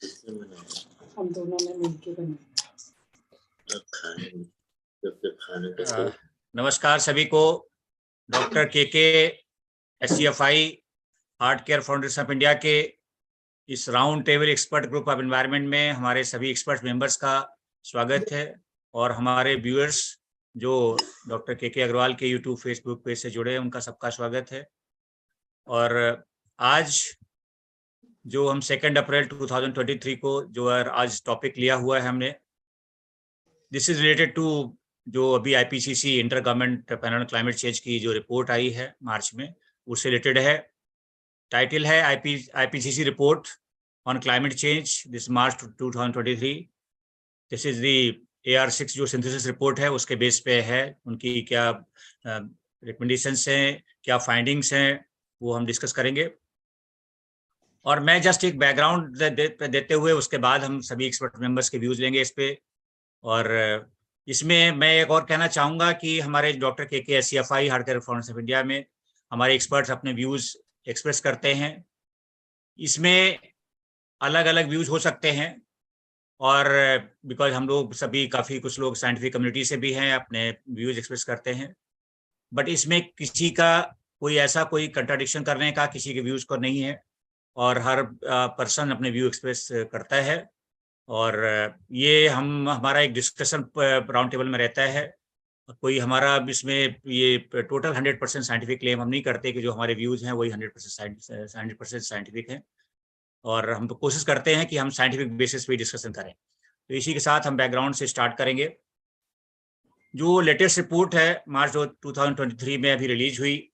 हम दोनों ने मिलकर बनाया। नमस्कार सभी को। डॉक्टर के SCFI heart care foundation of India के इस round table expert group of environment में हमारे सभी एक्सपर्ट मेंबर्स का स्वागत है और हमारे व्यूअर्स जो डॉक्टर के अग्रवाल के यूट्यूब फेसबुक पेज से जुड़े हैं उनका सबका स्वागत है। और आज जो हम 2 अप्रैल 2023 को जो आज टॉपिक लिया हुआ है हमने, दिस इज रिलेटेड टू जो अभी IPCC inter government panel on climate change की जो रिपोर्ट आई है मार्च में, उससे रिलेटेड है। टाइटल है IPCC report on climate change this March 2023। This is the AR6 जो सिंथेसिस रिपोर्ट है उसके बेस पे है। उनकी क्या रिकमेंडेशंस हैं, क्या फाइंडिंग्स हैं, वो हम डिस्कस करेंगे। और मैं जस्ट एक बैकग्राउंड देते हुए उसके बाद हम सभी एक्सपर्ट मेंबर्स के व्यूज लेंगे इस पे। और इसमें मैं एक और कहना चाहूँगा कि हमारे डॉक्टर के SCFI heart care foundation of India में हमारे एक्सपर्ट्स अपने व्यूज़ एक्सप्रेस करते हैं। इसमें अलग अलग व्यूज़ हो सकते हैं और बिकॉज हम लोग सभी कुछ लोग साइंटिफिक कम्युनिटी से भी हैं, अपने व्यूज़ एक्सप्रेस करते हैं, बट इसमें किसी का कोई कंट्राडिक्शन करने का किसी के व्यूज़ को नहीं है और हर पर्सन अपने व्यू एक्सप्रेस करता है। और ये हमारा एक डिस्कशन राउंड टेबल में रहता है। कोई हमारा इसमें ये टोटल 100% साइंटिफिक क्लेम हम नहीं करते कि जो हमारे व्यूज़ हैं वही 100% साइंटिफिक हैं, और हम तो कोशिश करते हैं कि हम साइंटिफिक बेसिस पे डिस्कशन करें। तो इसी के साथ हम बैकग्राउंड से स्टार्ट करेंगे। जो लेटेस्ट रिपोर्ट है मार्च 2023 में अभी रिलीज हुई,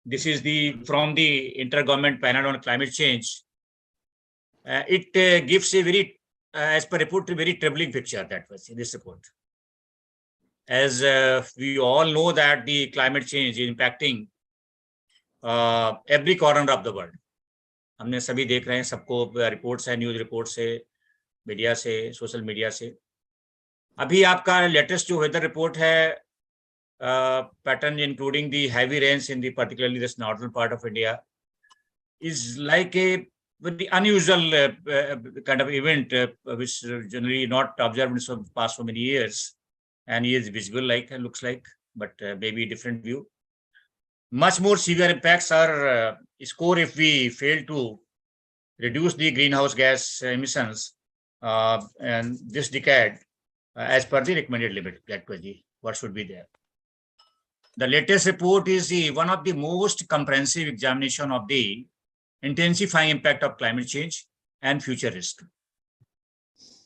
this is the from the inter government panel on climate change. It gives a very, as per report, a very troubling picture that was in this report. As we all know that the climate change is impacting every corner of the world. हमने सभी देख रहे हैं, सबको reports है, news report से, media से, social media से। अभी आपका लेटेस्ट जो वेदर रिपोर्ट है, pattern including the heavy rains in the particularly this northern part of India, is like a very unusual kind of event which generally not observed in some past so many years, and is visible looks like, but maybe different view. Much more severe impacts are score if we fail to reduce the greenhouse gas emissions and this decade as per the recommended limit. That was what should be there. The latest report is one of the most comprehensive examination of the intensifying impact of climate change and future risk,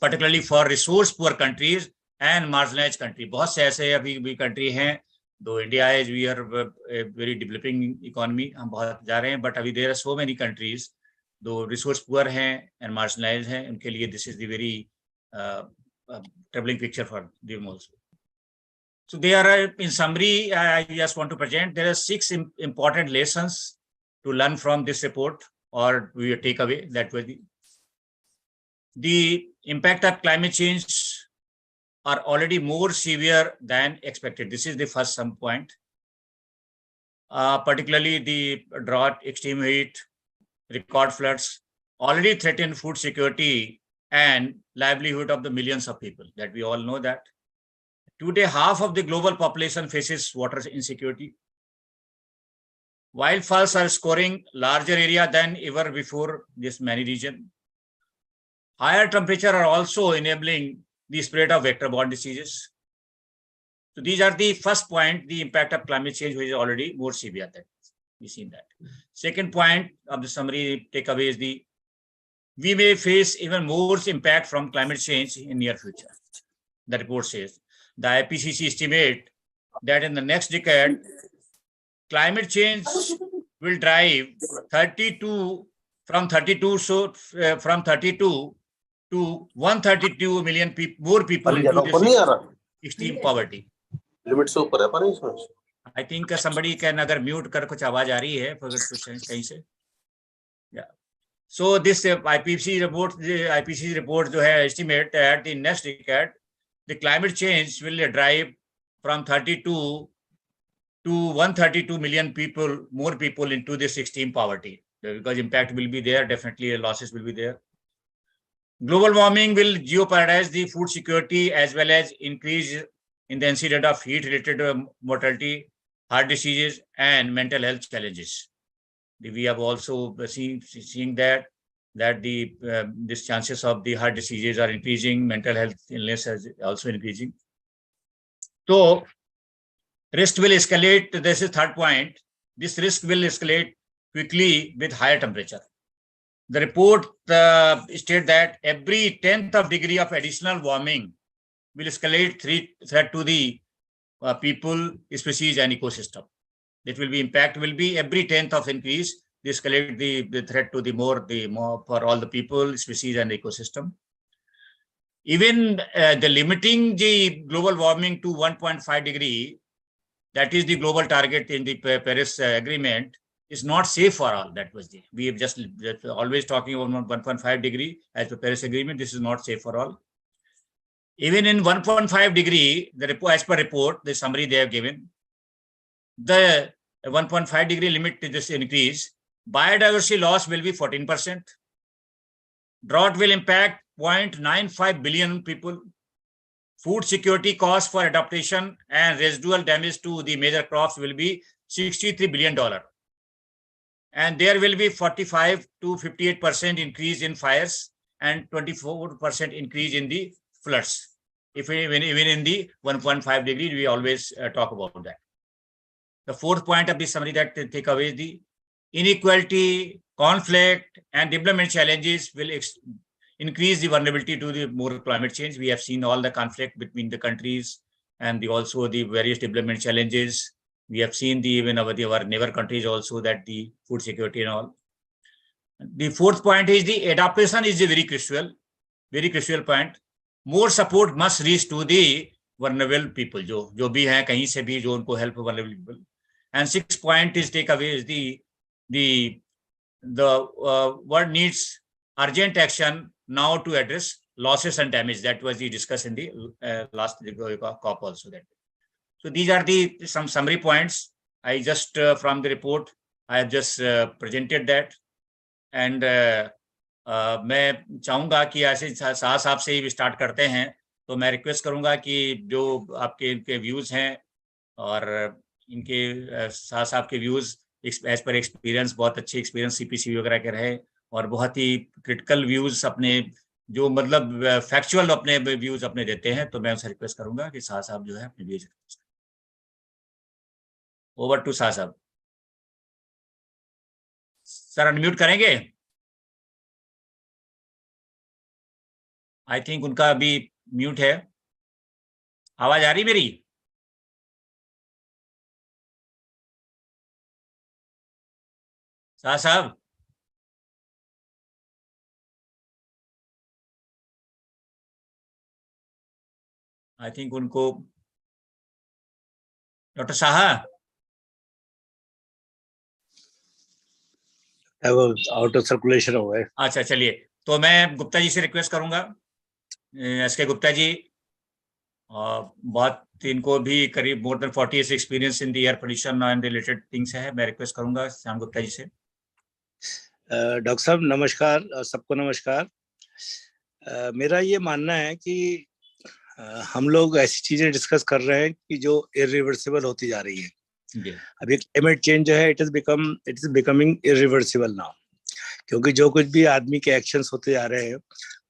particularly for resource poor countries and marginalized country. बहुत से ऐसे अभी भी country हैं, though India है, we are very developing economy, हम बहुत जा रहे हैं, बट अभी there are so many countries though resource poor हैं एंड मार्जिनलाइज्ड हैं, उनके लिए this is the very troubling picture for them also. So they are, in summary, I just want to present, there are 6 important lessons to learn from this report, or we will take away that way. The impact of climate change are already more severe than expected. This is the first some point. Particularly the drought, extreme heat, record floods already threaten food security and livelihood of the millions of people, that we all know that. Today, half of the global population faces water insecurity. Wildfires are scoring larger area than ever before this many region. Higher temperature are also enabling the spread of vector-borne diseases. So these are the first point, the impact of climate change, which is already more severe than we seen that. Second point of the summary takeaway is we may face even more impact from climate change in near future. The report says the IPCC estimate that in the next decade, climate change will drive from 32 to 132 million more people into this extreme poverty. Limit से ऊपर है पानी इसमें। I think somebody can अगर mute कर कुछ आवाज आ रही है कहीं से। Yeah. So this IPCC report जो है estimate that in next decade the climate change will drive from 32 to 132 million people, more people into this extreme poverty, because impact will be there, definitely losses will be there. Global warming will jeopardize the food security as well as increase in the incidence of heat-related mortality, heart diseases, and mental health challenges. We have also seeing that these chances of the heart diseases are increasing, mental health illness is also increasing. So risk will escalate. This is third point. This risk will escalate quickly with higher temperature. The report states that every 10th of degree of additional warming will escalate threat to the people, species, and ecosystem. It will be impact will be every 10th of increase. They escalate the threat to the more for all the people, species, and ecosystem. Even the limiting the global warming to 1.5 degree, that is the global target in the Paris Agreement, is not safe for all. That was we have just always talking about 1.5 degree as the Paris Agreement. This is not safe for all. Even in 1.5 degree, as per report, the summary they have given, the 1.5 degree limit to this increase, biodiversity loss will be 14%. Drought will impact 0.95 billion people. Food security costs for adaptation and residual damage to the major crops will be $63 billion. And there will be 45 to 58% increase in fires and 24% increase in the floods. Even in the 1.5 degree, we always talk about that. The fourth point of the summary that take away is the inequality, conflict, and development challenges will increase the vulnerability to the more climate change. We have seen all the conflict between the countries and also the various development challenges. We have seen even our neighbor countries also that the food security and all. The fourth point is the adaptation is a very crucial point. More support must reach to the vulnerable people, जो भी हैं कहीं से भी जो उनको help vulnerable people. And sixth point is take away is the world needs urgent action now to address losses and damage. That was discussed in the last COP also. That. So these are some summary points. I just from the report I have just presented that, and मैं चाहूंगा कि ऐसे साहब से ही start करते हैं. तो मैं रिक्वेस्ट करूंगा कि जो आपके इनके व्यूज हैं और इनके साहब के व्यूज एज पर एक्सपीरियंस बहुत अच्छे एक्सपीरियंस CPC वगैरह के रहे और बहुत ही क्रिटिकल व्यूज अपने जो मतलब फैक्चुअल अपने व्यूज अपने देते हैं. तो मैं उनसे रिक्वेस्ट करूंगा कि साहब जो है अपने व्यूज. ओवर टू साहब. सर अनम्यूट करेंगे. आई थिंक उनका अभी म्यूट है. आवाज आ रही मेरी? साहब आई थिंक उनको डॉक्टर साहब आउट ऑफ सर्कुलेशन हो गए. अच्छा चलिए. तो मैं गुप्ता जी से रिक्वेस्ट करूंगा, SK गुप्ता जी, और बहुत इनको भी करीब more than 40 years experience in the air pollution and related things है. मैं रिक्वेस्ट करूंगा श्याम गुप्ता जी से. डॉक्टर साहब नमस्कार, सबको नमस्कार. मेरा ये मानना है कि हम लोग ऐसी चीजें डिस्कस कर रहे हैं कि जो इरिवर्सिबल होती जा रही है. अभी क्लाइमेट चेंज जो है it is becoming irreversible now, क्योंकि जो कुछ भी आदमी के एक्शंस होते जा रहे हैं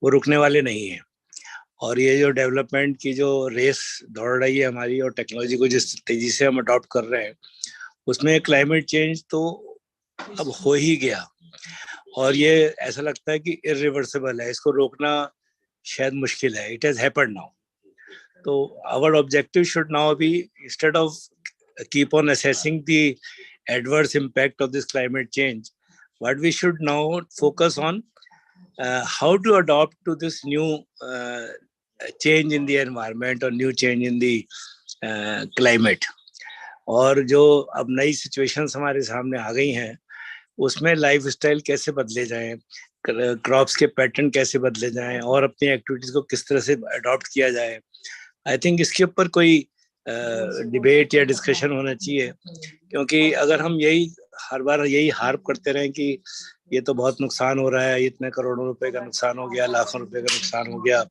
वो रुकने वाले नहीं है. और ये जो डेवलपमेंट की जो रेस दौड़ रही है हमारी और टेक्नोलॉजी को जिस तेजी से हम अडॉप्ट कर रहे हैं उसमें क्लाइमेट चेंज तो अब हो ही गया और ये ऐसा लगता है कि इरिवर्सिबल है. इसको रोकना शायद मुश्किल है. It has happened now. तो our objective should now be, instead of keep on assessing the adverse impact of this climate change, what we should now focus on how to adopt to this new change in the environment or new change in the climate. और जो अब नई situations हमारे सामने आ गई हैं उसमें life style कैसे बदले जाएं, क्रॉप्स के पैटर्न कैसे बदले जाएं और अपनी एक्टिविटीज को किस तरह से अडॉप्ट किया जाए. आई थिंक इसके ऊपर कोई डिबेट या डिस्कशन होना चाहिए, क्योंकि अगर हम यही हर बार यही हार्प करते रहें कि ये तो बहुत नुकसान हो रहा है, इतने करोड़ों रुपए का नुकसान हो गया, लाखों रुपए का नुकसान हो गया,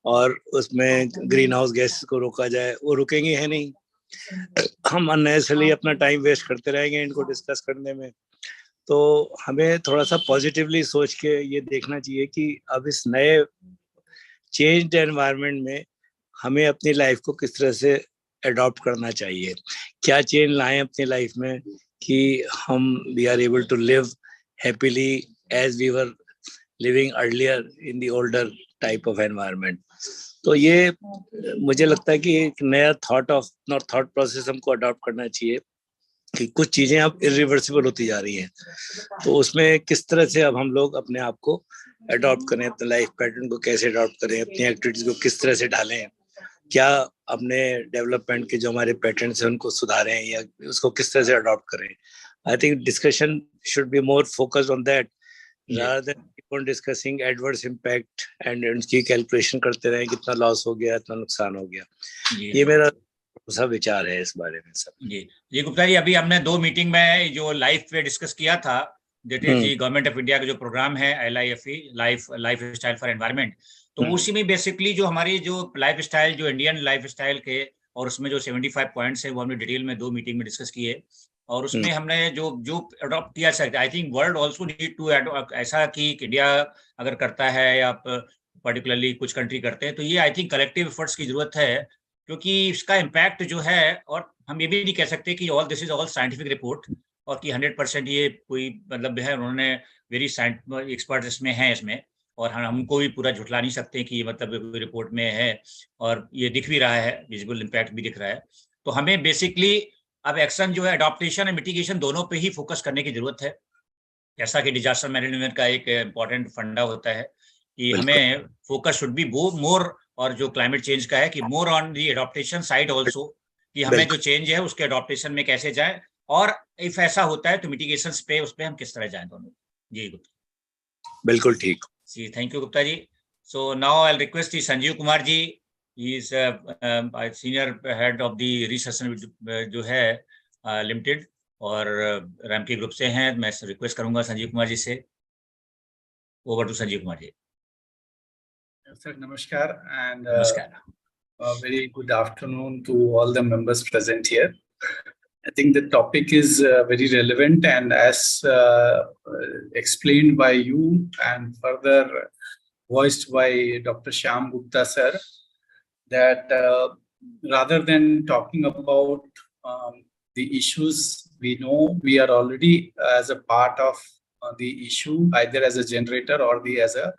और उसमें ग्रीन हाउस गैस को रोका जाए, वो रुकेंगे है नहीं। हम अननेसेसरली अपना टाइम वेस्ट करते रहेंगे इनको डिस्कस करने में। तो हमें थोड़ा सा पॉजिटिवली सोच के ये देखना चाहिए कि अब इस नए चेंज्ड एनवायरनमेंट में हमें अपनी लाइफ को किस तरह से अडॉप्ट करना चाहिए, क्या चेंज लाएं अपनी लाइफ में कि हम we are able to live happily as we were living earlier in the older type of environment. तो ये मुझे लगता है कि एक नया थॉट प्रोसेस हमको अडॉप्ट करना चाहिए कि कुछ चीजें अब इरिवर्सिबल होती जा रही हैं, तो उसमें किस तरह से अब हम लोग अपने आप को अडॉप्ट करें, अपने लाइफ पैटर्न को कैसे अडॉप्ट करें, अपनी एक्टिविटीज को किस तरह से ढालें, क्या अपने डेवलपमेंट के जो हमारे पैटर्न्स हैं उनको सुधारें या उसको किस तरह से अडॉप्ट करें। I think discussion should be more focused on that rather than keep on discussing adverse impact and उसकी कैलकुलेशन करते रहे कितना लॉस हो गया, इतना नुकसान हो गया। ये मेरा सब विचार है इस बारे में सर। जी गुप्ता जी, अभी हमने 2 मीटिंग में जो लाइफ पे डिस्कस किया था, दैट इज जी गवर्नमेंट ऑफ इंडिया का जो प्रोग्राम है LIFE, lifestyle for environment, तो उसी में बेसिकली जो हमारी जो लाइफ स्टाइल, जो इंडियन लाइफ स्टाइल के, और उसमें जो 75 पॉइंट्स है वो हमने डिटेल में 2 मीटिंग में डिस्कस किए, और उसमें हमने जो अडॉप्ट किया सकता, I think world also need to ऐसा कि इंडिया अगर करता है या पर्टिकुलरली कुछ कंट्री करते हैं, तो ये आई थिंक कलेक्टिव एफर्ट्स की जरूरत है, क्योंकि इसका इम्पैक्ट जो है, और हम ये भी नहीं कह सकते कि all this is all scientific report और कि 100% ये कोई मतलब है, उन्होंने वेरी एक्सपर्ट इसमें हैं इसमें, और हमको भी पूरा झुठला नहीं सकते कि मतलब रिपोर्ट में है, और ये दिख भी रहा है, विजिबल इम्पैक्ट भी दिख रहा है। तो हमें बेसिकली अब एक्शन जो है अडॉप्टेशन और मिटिगेशन दोनों पे ही फोकस करने की जरूरत है, जैसा कि डिजास्टर मैनेजमेंट का एक इम्पॉर्टेंट फंडा होता है कि हमें फोकस शुड बी मोर, और जो क्लाइमेट चेंज का है कि more on the adaptation side also, कि हमें जो चेंज है उसके एडॉप्टेशन में कैसे जाए, और इफ ऐसा होता है तो मिटिगेशन पे उस पे हम किस तरह जाएं दोनों। जी गुप्ता, बिल्कुल ठीक जी, thank you Gupta ji. So now I request Sanjeev Kumar ji, he is senior head of the research जो है लिमिटेड, और रैमकी ग्रुप से हैं। मैं रिक्वेस्ट करूंगा संजीव कुमार जी से, over to Sanjeev Kumar ji. Sir, namaskar, and नमस्कार। a very good afternoon to all the members present here. I think the topic is very relevant, and as explained by you and further voiced by Dr. Shyam Gupta sir, that rather than talking about the issues, we know we are already as a part of the issue, either as a generator or as a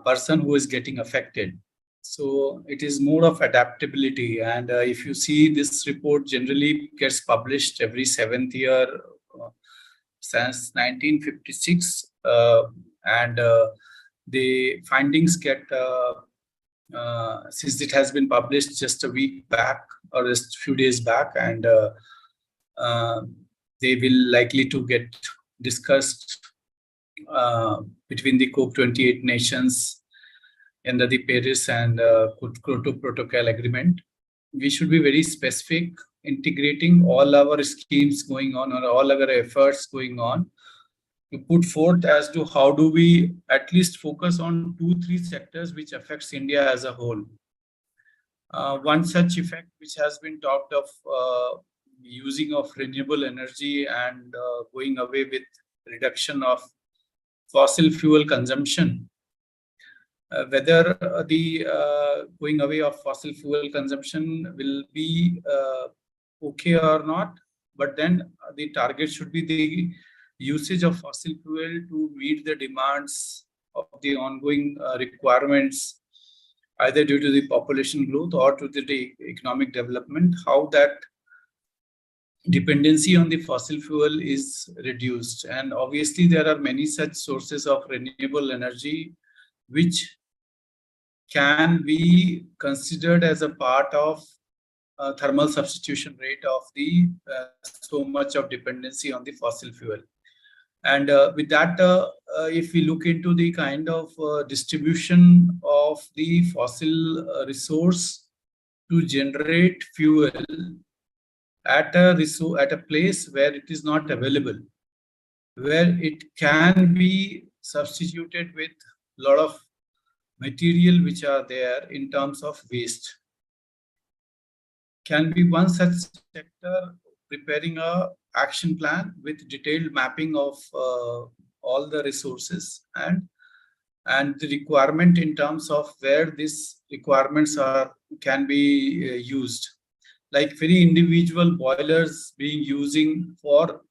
person who is getting affected. So it is more of adaptability, and if you see, this report generally gets published every 7th year since 1956, and the findings get since it has been published just a week back or just a few days back, and they will likely to get discussed between the COP28 nations under the Paris and Kyoto Protocol Agreement. We should be very specific, integrating all our schemes going on or all our efforts going on to put forth as to how do we at least focus on 2-3 sectors which affects India as a whole. One such effect which has been talked of using of renewable energy and going away with reduction of fossil fuel consumption. Whether the going away of fossil fuel consumption will be okay or not, but then the target should be the usage of fossil fuel to meet the demands of the ongoing requirements, either due to the population growth or to the economic development, how that dependency on the fossil fuel is reduced. And obviously there are many such sources of renewable energy which can be considered as a part of thermal substitution rate of the so much of dependency on the fossil fuel. And with that, if we look into the kind of distribution of the fossil resource to generate fuel at a place where it is not available, where it can be substituted with a lot of material which are there in terms of waste. Can be one such sector preparing a action plan with detailed mapping of all the resources and the requirement in terms of where these requirements can be used. Like very individual boilers being using for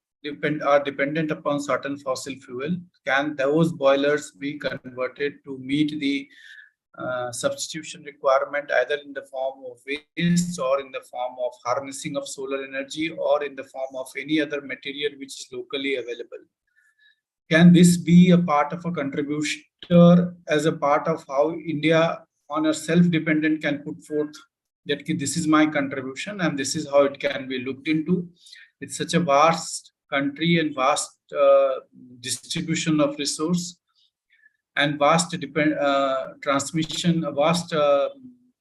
are dependent upon certain fossil fuel. Can those boilers be converted to meet the substitution requirement either in the form of waste or in the form of harnessing of solar energy or in the form of any other material which is locally available? Can this be a part of a contributor as a part of how India on a self-dependent can put forth that this is my contribution and this is how it can be looked into? It's such a vast country and vast distribution of resource and vast transmission, vast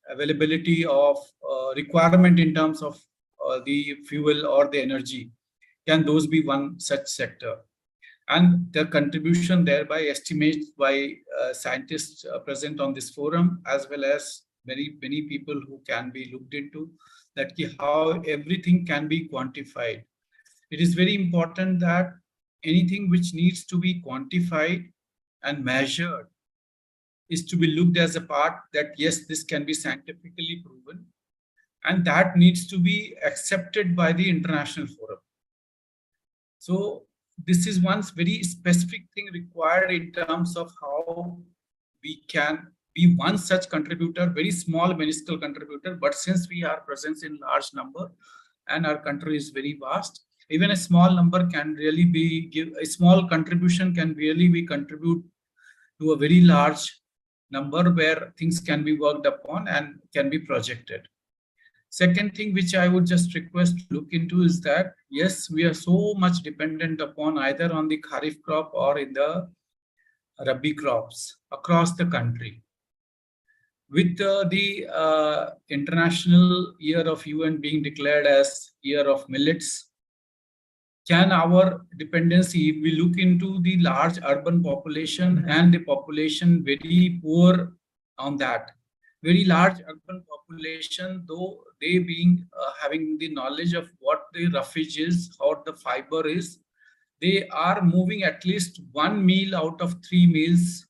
availability of requirement in terms of the fuel or the energy. Can those be one such sector? And the contribution thereby estimates by scientists present on this forum, as well as many people who can be looked into, that how everything can be quantified. It is very important that anything which needs to be quantified and measured is to be looked as a part that yes, this can be scientifically proven, and that needs to be accepted by the international forum. So this is one very specific thing required in terms of how we can be one such contributor, very small minuscule contributor, but since we are present in large number and our country is very vast, even a small number can really be a small contribution can really be contribute to a very large number where things can be worked upon and can be projected. Second thing which I would just request to look into is that, yes, we are so much dependent upon either on the Kharif crop or in the Rabi crops across the country. With the International Year of UN being declared as Year of Millets, can our dependency, if we look into the large urban population and the population very poor on that, very large urban population, though they being having the knowledge of what the roughage is, how the fiber is, they are moving at least 1 meal out of 3 meals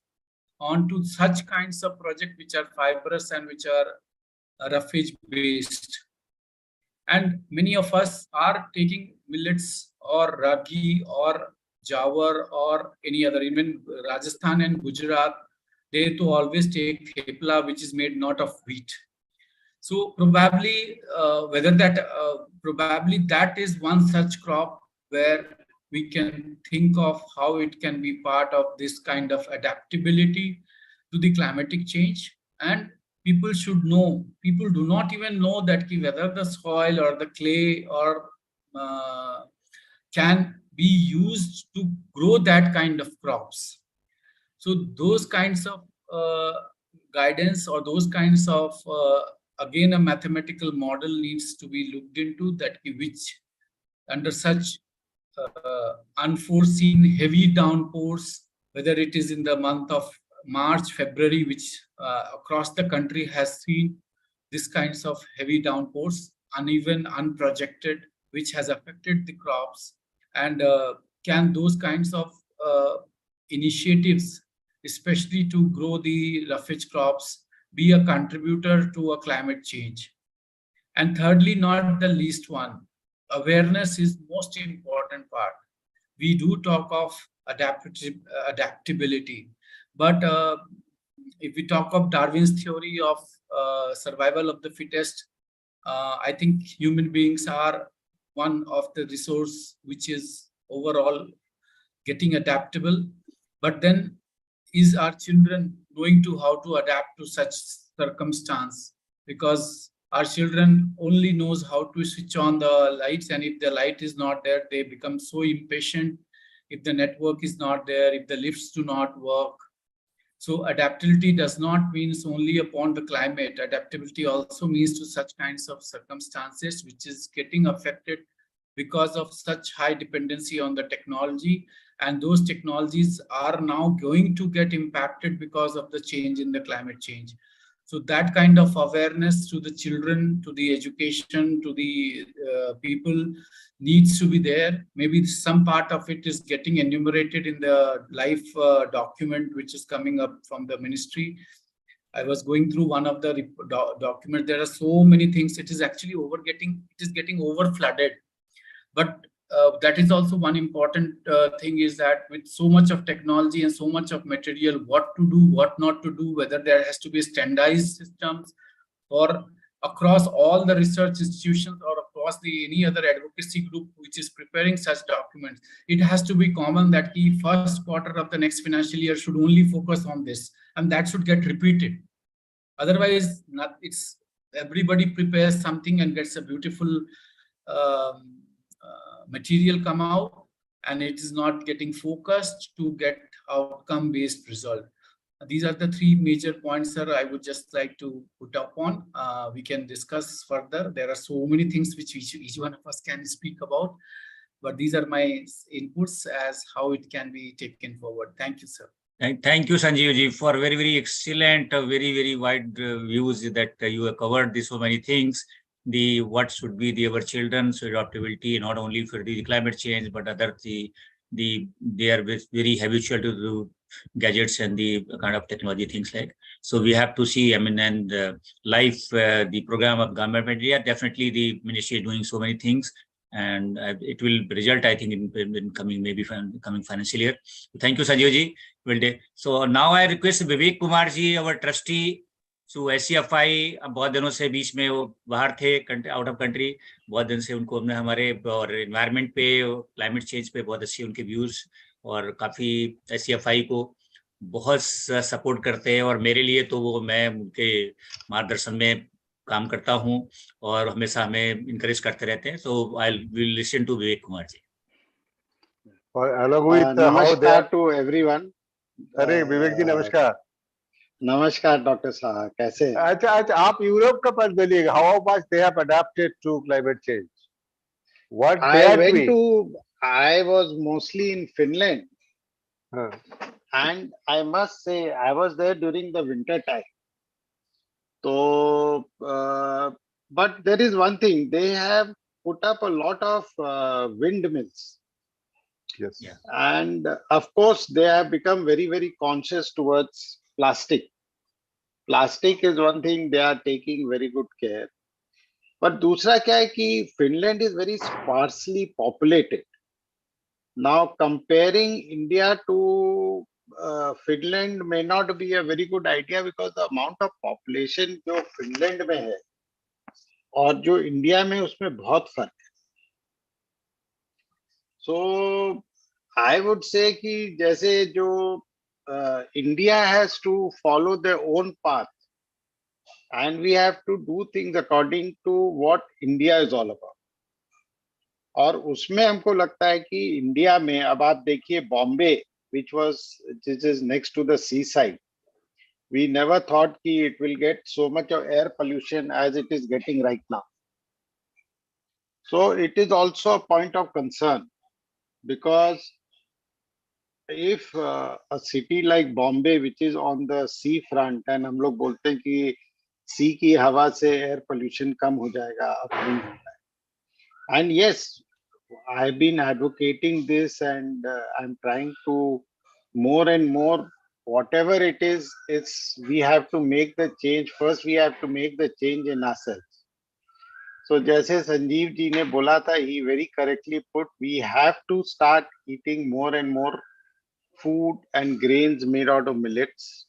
onto such kinds of projects which are fibrous and which are roughage based. And many of us are taking millets or ragi or jawar or any other, even Rajasthan and Gujarat, they to always take thepla, which is made not of wheat. So probably probably that is one such crop where we can think of how it can be part of this kind of adaptability to the climatic change. And people should know, people do not even know that whether the soil or the clay or can be used to grow that kind of crops. So those kinds of guidance or those kinds of, again, a mathematical model needs to be looked into, that which under such unforeseen heavy downpours, whether it is in the month of March, February, which across the country has seen this kinds of heavy downpours, uneven, unprojected, which has affected the crops. And can those kinds of initiatives, especially to grow the roughage crops, be a contributor to a climate change? And thirdly, not the least one, awareness is most important part. We do talk of adaptability, but if we talk of Darwin's theory of survival of the fittest, I think human beings are one of the resource which is overall getting adaptable. But then is our children going to how to adapt to such circumstance? Because our children only knows how to switch on the lights, and if the light is not there, they become so impatient. If the network is not there, if the lifts do not work. So adaptability does not mean only upon the climate. Adaptability also means to such kinds of circumstances which is getting affected because of such high dependency on the technology And those technologies are now going to get impacted because of the change in the climate change. So that kind of awareness to the children, to the education, to the people needs to be there. Maybe some part of it is getting enumerated in the life document which is coming up from the ministry. I was going through one of the documents. There are so many things. It is actually getting over flooded. But that is also one important thing, is that with so much of technology and so much of material, what to do, what not to do, whether there has to be standardized systems or across all the research institutions or across any other advocacy group which is preparing such documents, it has to be common that the first quarter of the next financial year should only focus on this, and that should get repeated. Otherwise, it's everybody prepares something and gets a beautiful material come out, and it is not getting focused to get outcome based result. These are the three major points, sir, I would just like to put up on. We can discuss further. There are so many things which each one of us can speak about, but these are my inputs as how it can be taken forward. Thank you, sir. Thank you, Sanjeev ji, for very, very excellent, very wide views that you have covered. So many things. What should be our children's adaptability, not only for the climate change, but other they are very habitual to do gadgets and the kind of technology things like. So we have to see, I mean, and life, the program of Government of India, definitely the ministry is doing so many things, and it will result, I think, in coming financial year. Thank you, Sanjeev ji. Well day. So now I request Vivek Kumar ji, our trustee, so SCFI, अब बहुत दिनों से बीच में वो बाहर थे, out of country, बहुत दिन से उनको हमने हमारे और एनवायरनमेंट पे, क्लाइमेट चेंज पे बहुत अच्छी उनके व्यूज, और काफ़ी SCFI को बहुत सपोर्ट करते हैं, और मेरे लिए तो वो, मैं उनके मार्गदर्शन में काम करता हूँ और हमेशा हमें इनकरेज करते रहते हैं. So I will listen to Vivek Kumar ji. Along with नमस्कार to everyone. अरे विवेक जी नमस्कार. नमस्कार डॉक्टर साहब, कैसे हैं? अच्छा, आप यूरोप का पद बोलिएगा. How much they have adapted to climate change? What they are doing? I was mostly in Finland, and I must say I was there during the winter time. So, but there is one thing, they have put up a lot of windmills. Yes. Yeah. And of course, they have become very conscious towards plastic. Plastic is one thing they are taking very good care. But दूसरा क्या है कि Finland is very sparsely populated. Now comparing India to Finland may not be a very good idea, because the amount of population जो Finland में है और जो India में, उसमें बहुत फर्क है. So I would say कि जैसे जो India has to follow their own path, and we have to do things according to what India is all about. और उसमें हमको लगता है कि इंडिया में, अब आप देखिए Bombay, which is next to the seaside, we never thought कि it will get so much of air pollution as it is getting right now. So it is also a point of concern, because if a city like Bombay, which is on the sea front, and हम लोग बोलते हैं कि sea की हवा से air pollution कम हो जाएगा, and yes, I've been advocating this, and I'm trying to more and more, whatever it is, we have to make the change. First, we have to make the change in ourselves. So जैसे संजीव जी ने बोला था, he very correctly put, we have to start eating more and more food and grains made out of millets.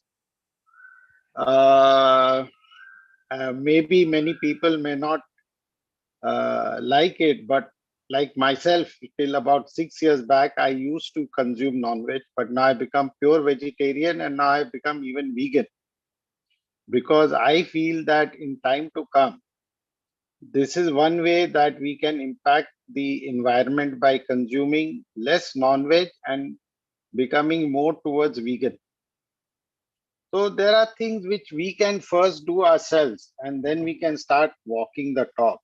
Maybe many people may not like it, but like myself, till about 6 years back, I used to consume non-veg, but now I become pure vegetarian, and now I become even vegan, because I feel that in time to come, this is one way that we can impact the environment by consuming less non-veg and becoming more towards vegan. So there are things which we can first do ourselves, and then we can start walking the talk.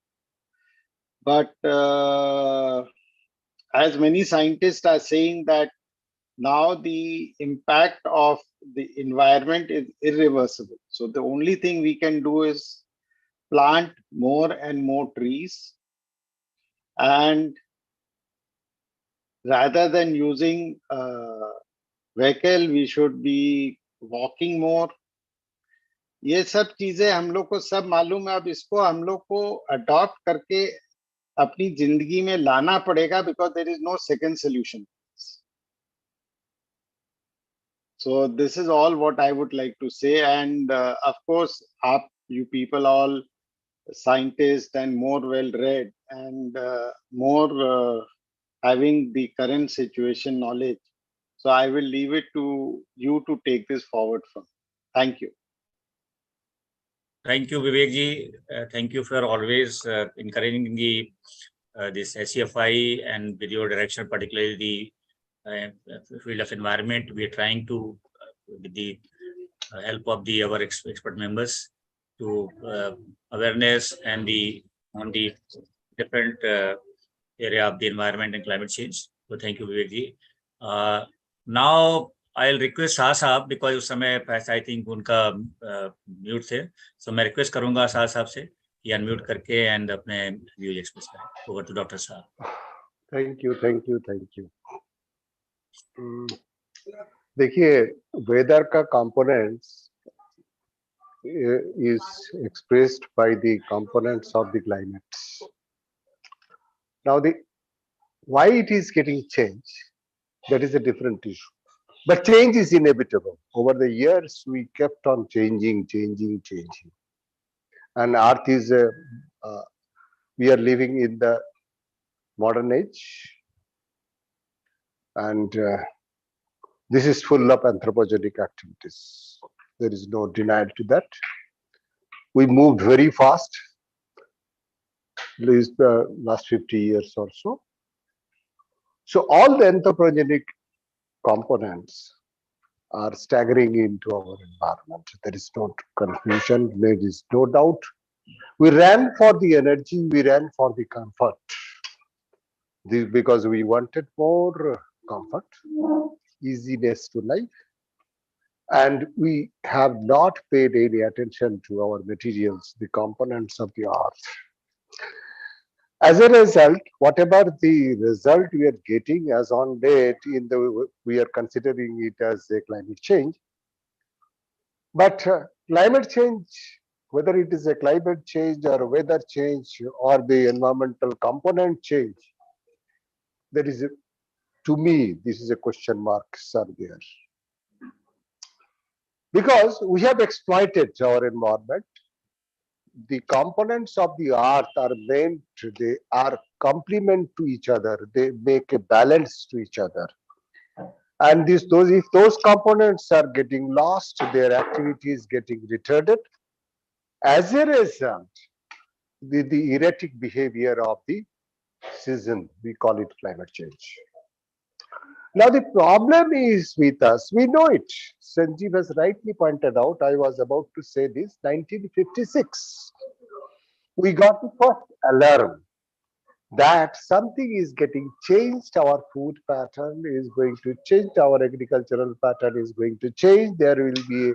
But as many scientists are saying that now the impact of the environment is irreversible. So the only thing we can do is plant more and more trees, and rather than using vehicle, we should be walking more. ये सब चीजें हम लोग को सब मालूम है, अब इसको हम लोग को अडॉप्ट करके अपनी जिंदगी में लाना पड़ेगा, because there is no second solution. So this is all what I would like to say, and of course, you people all scientists and more well read and more having the current situation knowledge. So I will leave it to you to take this forward from. Thank you. Thank you, Vivek ji. Thank you for always encouraging the this SCFI and with your direction, particularly the field of environment. We are trying to, with the help of our expert members, to awareness and on the different area of the environment and climate change. So thank you, Vivek ji. Now I'll request Shah Sahab, because उस समय I think उनका mute थे, so मैं request करूंगा शाह साहब से कि unmute करके एंड अपने व्यूज एक्सप्रेस करें. ओवर टू डॉक्टर साहब. Thank you. देखिए, वेदर का components is expressed by the components of the climate. Now, why it is getting changed, that is a different issue. But change is inevitable. Over the years, we kept on changing. And Earth is, we are living in the modern age. And this is full of anthropogenic activities. There is no denial to that. We moved very fast, at least the last 50 years or so. So all the anthropogenic components are staggering into our environment. There is no confusion, there is no doubt. We ran for the energy, we ran for the comfort. Because we wanted more comfort, easiness to life. And we have not paid any attention to our materials, the components of the earth. As a result, whatever the result we are getting as on date, we are considering it as a climate change. But climate change, whether it is a climate change or weather change or the environmental component change, there is, to me, this is a question mark, sir, there. Because we have exploited our environment. The components of the earth are meant, they are complement to each other. They make a balance to each other. And if those components are getting lost, their activity is getting retarded. As a result, the erratic behavior of the season, we call it climate change. Now the problem is with us, we know it. Sanjeev has rightly pointed out, I was about to say this, 1956. We got the first alarm that something is getting changed, our food pattern is going to change, our agricultural pattern is going to change, there will be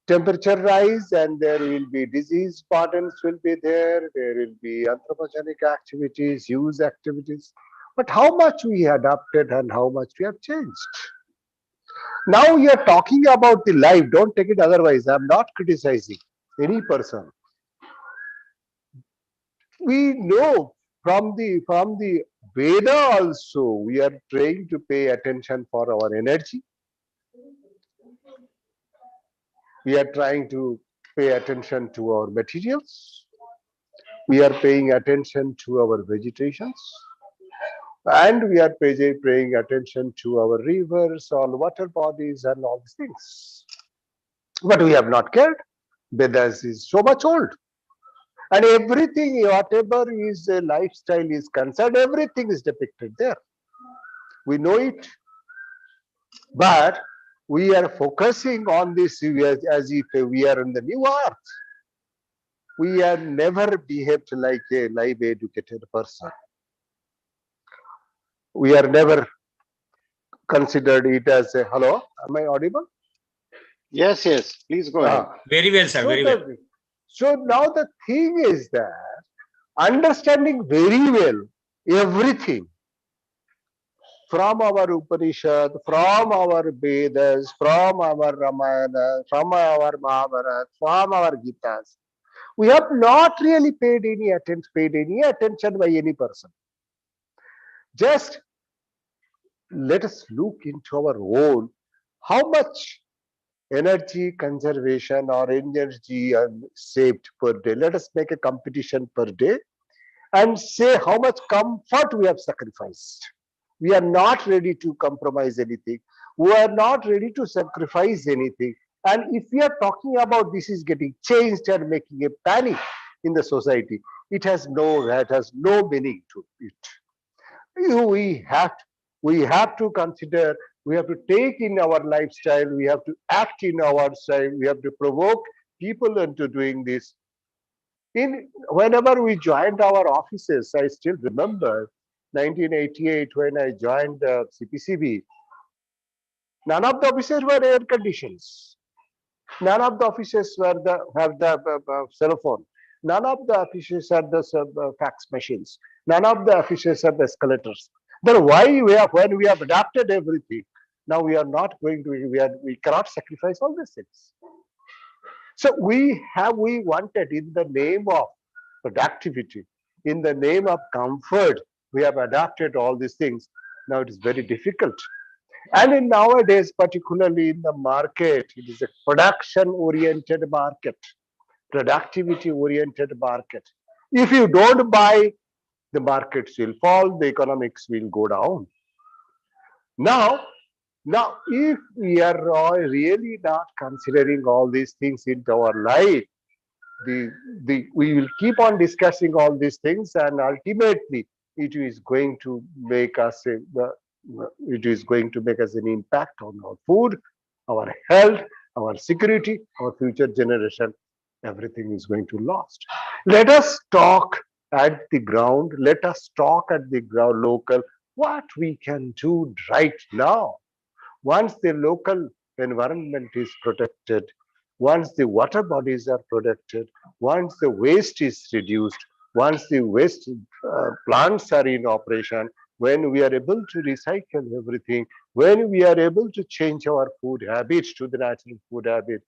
temperature rise and there will be disease burdens will be there will be anthropogenic activities, use activities. But how much we adapted and how much we have changed. Now we are talking about the life, don't take it otherwise, I am not criticizing any person. We know from the Veda also, we are trying to pay attention for our energy. We are trying to pay attention to our materials. We are paying attention to our vegetations. And we are paying attention to our rivers, all water bodies and all these things. But we have not cared. Vedas is so much old. And everything, whatever is a lifestyle is concerned, everything is depicted there. We know it. But we are focusing on this as if we are in the new earth. We have never behaved like a live educated person. We are never considered it as a hello. Am I audible? Yes, yes, please go ahead. Very well, sir. Very well. So now the thing is that understanding very well everything from our Upanishad, from our Vedas, from our Ramayana, from our Mahabharata, from our Gitas, we have not really paid any attention by any person. Just let us look into our own, how much energy conservation or energy saved per day. Let us make a competition per day and say how much comfort we have sacrificed. We are not ready to compromise anything. We are not ready to sacrifice anything. And if we are talking about this is getting changed and making a panic in the society, it has no meaning to it. We have to consider, we have to take in our lifestyle, we have to act in our style, we have to provoke people into doing this. Whenever we joined our offices, I still remember 1988 when I joined CPCB, none of the offices were air conditions. None of the offices have the cell phone. None of the offices have the fax machines. None of the offices have the escalators. Then why when we have adapted everything, now we are not going to, we cannot sacrifice all these things. So we wanted, in the name of productivity, in the name of comfort, we have adapted all these things. Now it is very difficult. And in nowadays, particularly in the market, it is a production-oriented market, productivity-oriented market. If you don't buy, the markets will fall, the economics will go down. Now, if we are really not considering all these things into our life, we will keep on discussing all these things, and ultimately it is going to make us an impact on our food, our health, our security, our future generation. Everything is going to lost. Let us talk at the ground. Let us talk at the ground, local, what we can do right now. Once the local environment is protected, once the water bodies are protected, once the waste is reduced, once the waste plants are in operation, when we are able to recycle everything, when we are able to change our food habits to the natural food habit,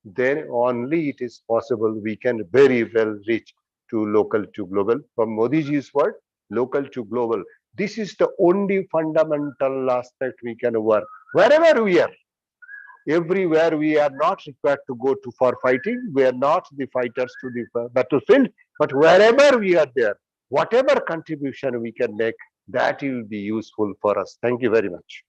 then only it is possible we can very well reach to local to global. From Modi ji's word, local to global. This is the only fundamental aspect we can work. Wherever we are, everywhere we are not required to go to for fighting. We are not the fighters to the battlefield, but wherever we are there, whatever contribution we can make, that will be useful for us. Thank you very much.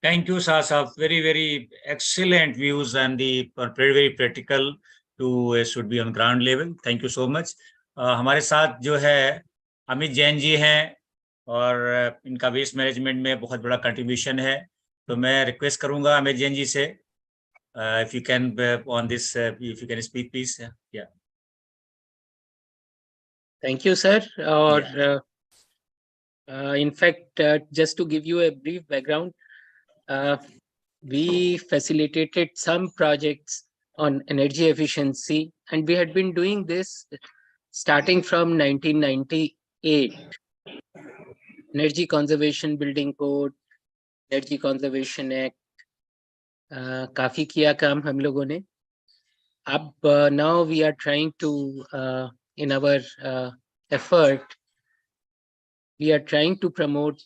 Thank you, Sir. Very, very excellent views and the very, very practical to should be on ground level. Thank you so much. हमारे साथ जो है अमित जैन जी हैं और इनका waste management में बहुत बड़ा कंट्रीब्यूशन है. तो मैं रिक्वेस्ट करूंगा अमित जैन जी से, if you can on this, if you can speak, please. Yeah. Thank you, sir. In fact, just to give you a brief background, we facilitated some projects on energy efficiency, and we had been doing this starting from 1998. Energy Conservation Building Code, Energy Conservation Act, काफी किया काम हम लोगों ने. अब now we are trying to in our effort, we are trying to promote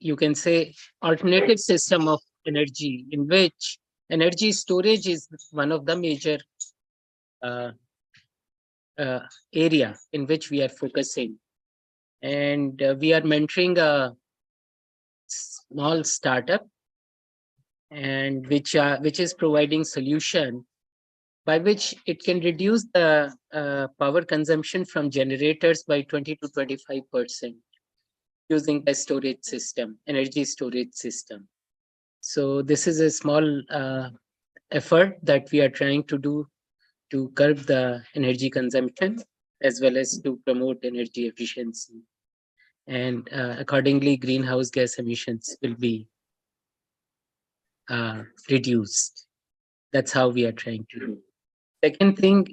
you can say alternative system of energy, in which energy storage is one of the major area in which we are focusing. And we are mentoring a small startup, and which is providing solution by which it can reduce the power consumption from generators by 20 to 25% using the storage system, energy storage system. So this is a small effort that we are trying to do to curb the energy consumption as well as to promote energy efficiency. and accordingly greenhouse gas emissions will be reduced. That's how we are trying to do. Second thing,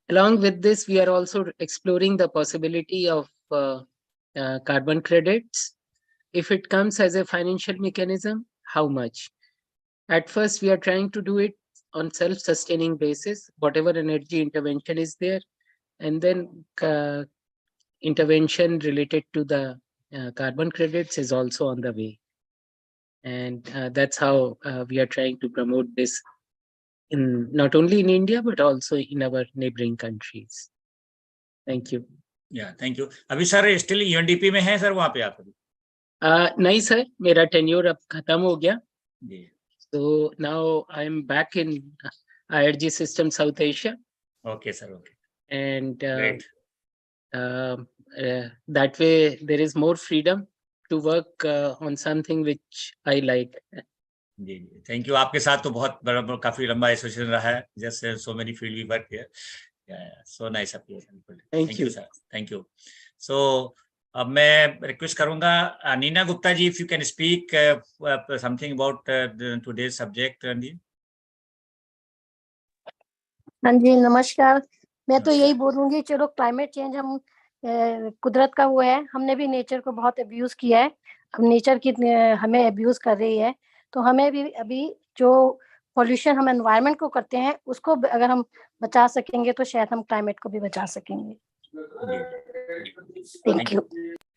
along with this, we are also exploring the possibility of carbon credits. If it comes as a financial mechanism, how much? At first, we are trying to do it on self-sustaining basis, whatever energy intervention is there, and then intervention related to the carbon credits is also on the way. And that's how we are trying to promote this in not only in India, but also in our neighboring countries. Thank you. Yeah, thank you. अभी sir still UNDP में है sir वहाँ पे आप अभी? नहीं sir, मेरा tenure अब खत्म हो गया. जी. So now I am back in IRG system South Asia. Okay, sir. Okay. And Great. that way there is more freedom to work on something which I like. जी जी, थैंक यू. आपके साथ तो बहुत बड़ा काफी लंबा एसोसिएशन रहा है. Just so many field we work here. So nice of you. Thank you sir. Thank you. So अब मैं रिक्वेस्ट करूंगा Neena Gupta ji, if you can speak something about today's subject. हाँ जी, नमस्कार. मैं तो यही बोलूंगी, चलो क्लाइमेट चेंज हम कुदरत का वो है, हमने भी नेचर को बहुत अब्यूज किया है. अब नेचर की हमें अब्यूज कर रही है, तो हमें भी अभी जो पॉल्यूशन हम एनवायरनमेंट को करते हैं उसको अगर हम बचा सकेंगे तो शायद हम क्लाइमेट को भी बचा सकेंगे. Thank you.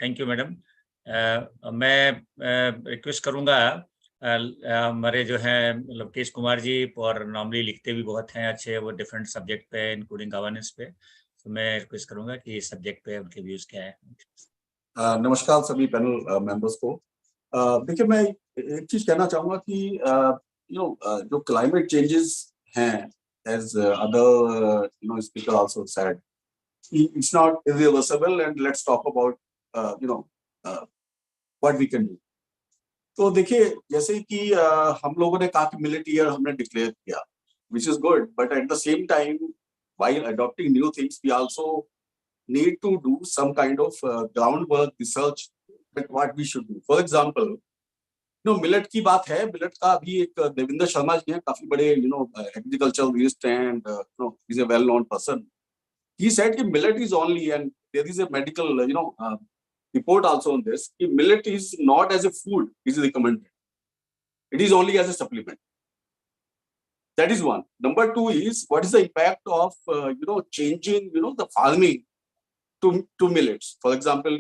Thank you madam. मैं रिक्वेस्ट करूंगा हमारे जो हैं लवकेश कुमार जी, और नॉर्मली लिखते भी बहुत हैं अच्छे वो डिफरेंट सब्जेक्ट पे इंक्लूडिंग गवर्नेंस पे. तो मैं रिक्वेस्ट करूंगा कि इस सब्जेक्ट पे उनके व्यूज क्या है. नमस्कार सभी पैनल मेंबर्स को. देखिए मैं एक चीज कहना चाहूंगा कि जो क्लाइमेट चेंजेस हैं, as other speaker also said, it's not irreversible and let's talk about what we can do. तो देखिए जैसे कि हम लोगों ने कहा कि मिलेट ईयर हमने डिक्लेयर किया, which is good, but at the same time while adopting new things we also need to do some kind of groundwork research at what we should do. For example, millet की बात है. Millet का अभी एक देवेंद्र शर्मा जी हैं, काफी बड़े agriculturalist हैं, and he's a well known person. He said कि millet is only, and there is a medical report also on this, कि millet is not as a food is recommended. It is only as a supplement. That is one. Number two is what is the impact of changing the farming to millets. For example,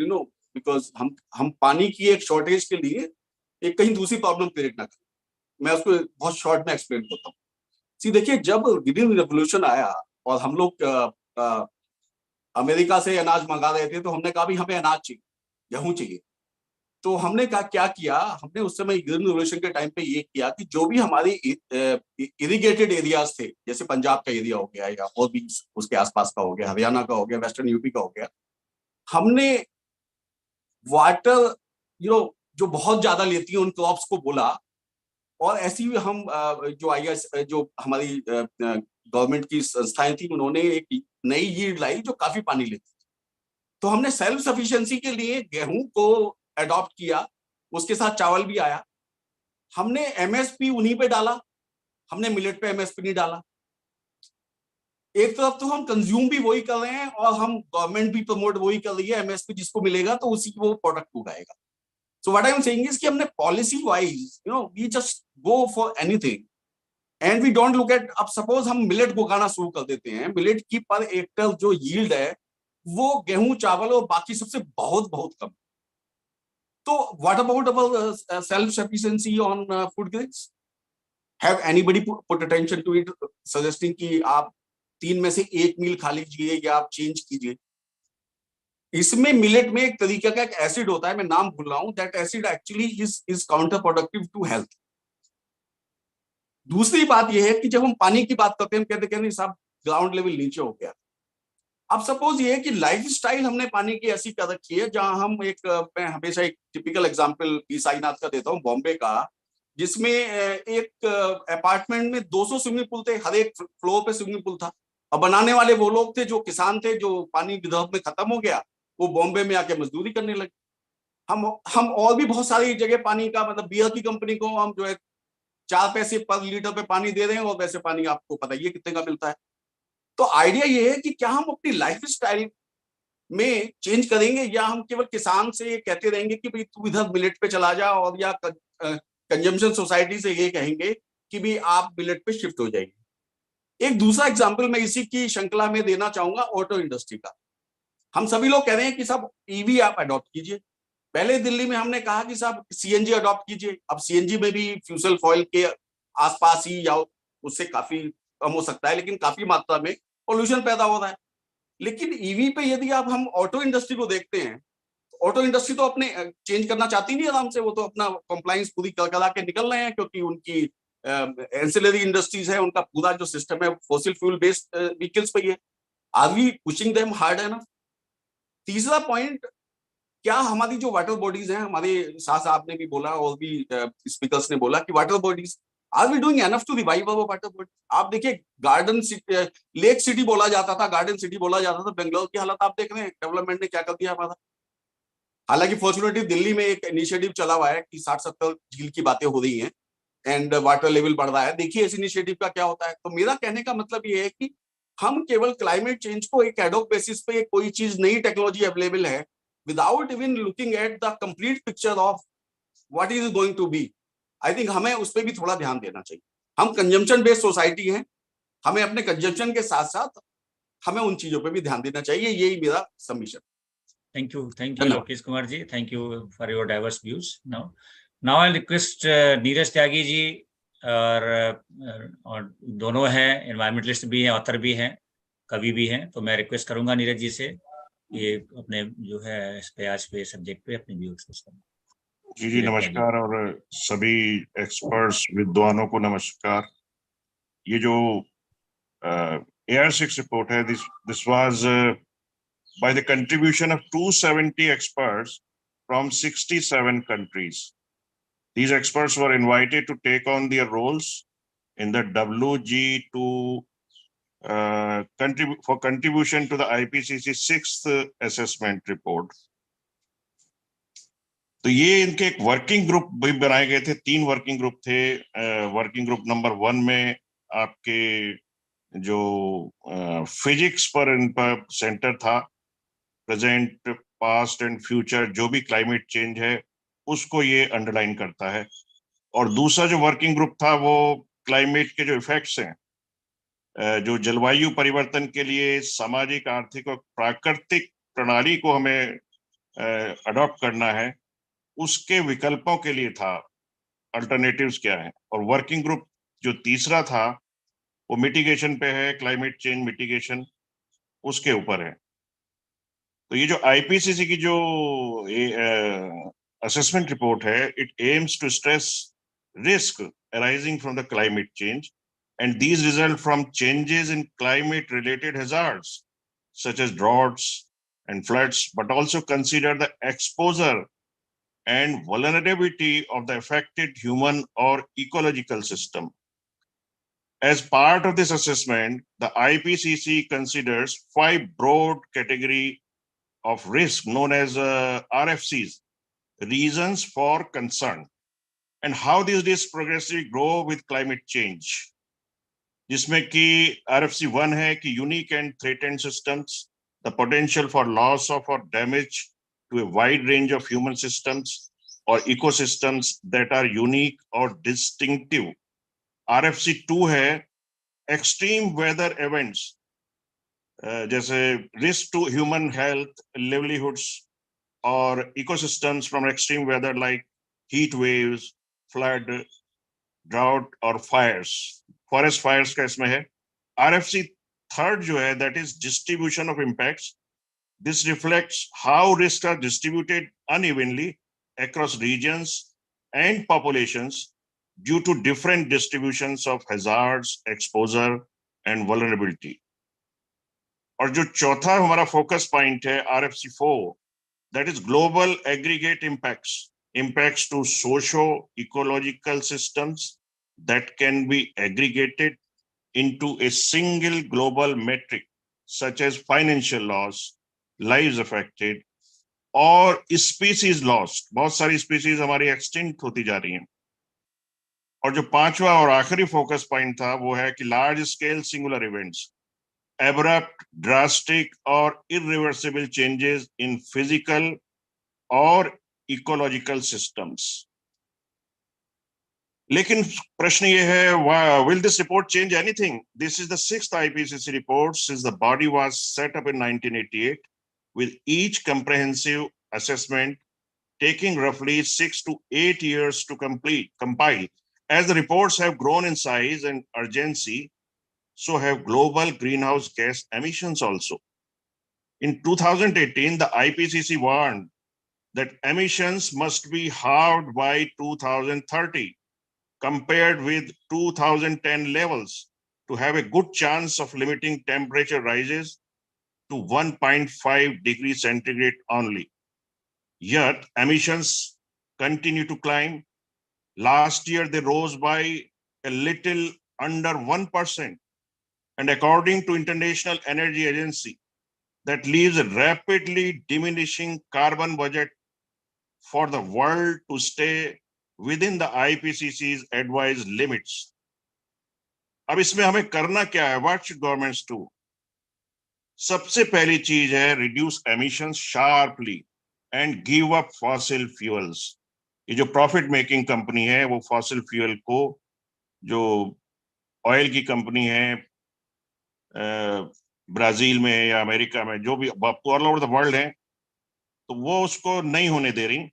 because हम पानी की एक shortage के लिए एक कहीं दूसरी problem create ना करें. मैं उसको बहुत शॉर्ट में एक्सप्लेन करता हूँ. सी देखिए, जब ग्रीन रेवोल्यूशन आया और हम लोग अमेरिका से अनाज मंगा रहे थे, तो हमने कहा भी हमें अनाज चाहिए, गेहूं चाहिए. तो हमने क्या किया, हमने उस समय ग्रीन रेवोल्यूशन के टाइम पे ये किया कि जो भी हमारी इरिगेटेड एरियाज थे, जैसे पंजाब का एरिया हो गया या और भी उसके आसपास का हो गया, हरियाणा का हो गया, वेस्टर्न यूपी का हो गया, हमने वाटर जो बहुत ज्यादा लेती है उन क्रॉप्स को बोला. और ऐसी ही हम जो हमारी गवर्नमेंट की संस्थाएं थी, उन्होंने एक नई यील्ड लाई जो काफी पानी लेती थी. तो हमने सेल्फ सफिशिएंसी के लिए गेहूं को अडॉप्ट किया, उसके साथ चावल भी आया. हमने एमएसपी उन्हीं पे डाला, हमने मिलेट पे एमएसपी नहीं डाला. एक तरफ तो हम कंज्यूम भी वही कर रहे हैं और हम गवर्नमेंट भी प्रमोट वही कर रही है. एमएसपी जिसको मिलेगा तो उसी वो product उगाएगा. So what I am saying is कि हमने policy wise, we just go for anything and we don't look at. अब suppose हम मिलेट को उगाना शुरू कर देते हैं, मिलेट की पर हेक्टेयर जो यील्ड है वो गेहूं, चावल और बाकी सबसे बहुत बहुत कम. तो what about our self sufficiency on food grains? Have anybody put attention to it, suggesting कि आप 3 में से 1 मील खा लीजिए या आप चेंज कीजिए. इसमें मिलेट में एक तरीके का एक एसिड होता है, मैं नाम भूल रहा हूं. That acid actually is counterproductive to health. दूसरी बात यह है कि जब हम पानी की बात करते हैं, हम कहते हैं साहब ग्राउंड लेवल नीचे हो गया. अब सपोज ये है कि लाइफस्टाइल हमने पानी की ऐसी कर रखी है, जहां हम मैं हमेशा एक टिपिकल एग्जांपल साईनाथ का देता हूं, बॉम्बे का, जिसमें एक अपार्टमेंट में 200 स्विमिंग पूल थे, हर एक फ्लोर पे स्विमिंग पूल था. अब बनाने वाले वो लोग थे जो किसान थे, जो पानी विदर्भ में खत्म हो गया, वो बॉम्बे में आके मजदूरी करने लगे। हम और भी बहुत सारी जगह पानी का, मतलब बियर की कंपनी को हम जो है 4 पैसे पर लीटर पे पानी दे रहे हैं, और वैसे पानी आपको पता ही है कितने का मिलता है। तो आइडिया ये है कि क्या हम अपनी लाइफ स्टाइल में चेंज करेंगे, या हम केवल किसान से ये कहते रहेंगे कि भाई तू इधर मिलेट पे चला जा, और या कंजम्पशन सोसाइटी से ये कहेंगे कि भाई आप मिलेट पे शिफ्ट हो जाइए। एक दूसरा एग्जाम्पल मैं इसी की श्रृंखला में देना चाहूंगा, ऑटो इंडस्ट्री का। हम सभी लोग कह रहे हैं कि साहब ईवी आप अडॉप्ट कीजिए। पहले दिल्ली में हमने कहा कि साहब सीएनजी अडॉप्ट कीजिए। अब सीएनजी में भी फ्यूल फॉइल के आसपास ही या उससे काफी कम हो सकता है, लेकिन काफी मात्रा में पोल्यूशन पैदा हो रहा है। लेकिन ईवी पे यदि आप हम ऑटो इंडस्ट्री को देखते हैं, ऑटो इंडस्ट्री तो अपने चेंज करना चाहती नहीं आराम से, वो तो अपना कंप्लायंस पूरी करा के निकल रहे हैं, क्योंकि उनकी एंसिलरी इंडस्ट्रीज है, उनका पूरा जो सिस्टम है फॉसिल फ्यूल बेस्ड व्हीकल्स पे ही है। Are we pushing them hard है ना। तीसरा पॉइंट, क्या हमारी जो वाटर बॉडीज हैं, हमारे शाह साहब ने भी बोला और भी स्पीकर्स ने बोला कि water bodies, are we doing enough to revive our water body? आप देखिए गार्डन सिटी, लेक सिटी बोला जाता था, गार्डन सिटी बोला जाता था, बेंगलोर की हालत आप देख रहे हैं, डेवलपमेंट ने क्या कर दिया हमारा। हालांकि फॉर्चुनेटली दिल्ली में एक इनिशिएटिव चला हुआ है कि 60-70 झील की बातें हो रही हैं एंड वाटर लेवल बढ़ रहा है। देखिए इस इनिशिएटिव का क्या होता है। तो मेरा कहने का मतलब ये है कि हम केवल क्लाइमेट चेंज को एक एडॉक बेसिस पे, कोई चीज नई टेक्नोलॉजी अवेलेबल है, without even looking at the complete picture of what is going to be, I think हमें उस पर भी थोड़ा ध्यान देना चाहिए। हम कंजम्पशन बेस्ड सोसाइटी हैं, हमें अपने कंजम्पशन के साथ साथ हमें उन चीजों पर भी ध्यान देना चाहिए। यही मेरा submission. Thank you, Lokesh Kumar ji. Thank you for your diverse views. Now I'll request Neeraj Tyagi ji, और दोनों हैं, एनवायरमेंटलिस्ट भी हैं, ऑथर भी हैं, कवि भी हैं। तो मैं रिक्वेस्ट करूंगा नीरज जी से ये अपने जो है इस पे आज पे सब्जेक्ट पे अपने व्यू एक्सप्रेस करें। जी नमस्कार, और सभी एक्सपर्ट्स विद्वानों को नमस्कार। ये जो AR6 रिपोर्ट है, this was by the contribution of 270 experts from 67 countries. These experts were invited to take on their roles in the WG for contribution to the IPCC 6th assessment report. तो ये इनके एक working group भी बनाए गए थे, 3 working group थे। Working group number 1 में आपके जो फिजिक्स पर इनका सेंटर था, प्रेजेंट, पास्ट एंड फ्यूचर, जो भी क्लाइमेट चेंज है उसको ये अंडरलाइन करता है। और दूसरा जो वर्किंग ग्रुप था वो क्लाइमेट के जो इफेक्ट्स हैं, जो जलवायु परिवर्तन के लिए सामाजिक, आर्थिक और प्राकृतिक प्रणाली को हमें अडॉप्ट करना है, उसके विकल्पों के लिए था, अल्टरनेटिव्स क्या है। और वर्किंग ग्रुप जो तीसरा था वो मिटिगेशन पे है, क्लाइमेट चेंज मिटिगेशन, उसके ऊपर है। तो ये जो IPCC की जो असेसमेंट रिपोर्ट है, it aims to stress risk arising from the climate change, and these result from changes in climate related hazards such as droughts and floods, but also consider the exposure and vulnerability of the affected human or ecological system. As part of this assessment, the IPCC considers 5 broad categories of risk known as RFCs, reasons for concern, and how these risks progressively grow with climate change. जिसमें कि RFC 1 है कि unique and threatened systems, the potential for loss of or damage to a wide range of human systems or ecosystems that are unique or distinctive. RFC 2 है extreme weather events, जैसे risk to human health, livelihoods or ecosystems from extreme weather like heat waves, flood, drought or fires. Forest fires का इसमें है। RFC 3 जो है, that is distribution of impacts. This reflects how risks are distributed unevenly across regions and populations due to different distributions of hazards, exposure, and vulnerability. और जो चौथा हमारा focus point है RFC 4, that is global aggregate impacts to socio-ecological systems that can be aggregated into a single global metric, such as financial loss, lives affected, और species lost, बहुत सारी species हमारी extinct होती जा रही हैं। और जो पांचवा और आखिरी फोकस पॉइंट था वो है कि large scale singular events, abrupt, drastic और इरिवर्सिबल चेंजेस इन फिजिकल और इकोलॉजिकल सिस्टम्स। लेकिन प्रश्न ये है, will this report change anything? This is the 6th IPCC report since the body was set up in 1988, with each comprehensive assessment taking roughly 6 to 8 years to compile. As the reports have grown in size and urgency, so have global greenhouse gas emissions also. In 2018, the IPCC warned that emissions must be halved by 2030, compared with 2010 levels, to have a good chance of limiting temperature rises to 1.5 degrees centigrade only. Yet emissions continue to climb. Last year, they rose by a little under 1%. And according to International Energy Agency, that leaves a rapidly diminishing carbon budget for the world to stay within the IPCC's advised limits. अब इसमें हमें करना क्या है? What should governments do? सबसे पहली चीज है reduce emissions sharply and give up fossil fuels. ये जो प्रॉफिट मेकिंग कंपनी है वो फॉसिल फ्यूल को, जो ऑयल की कंपनी है ब्राजील में या अमेरिका में, जो भी ऑल ओवर द वर्ल्ड है, तो वो उसको नहीं होने दे रही।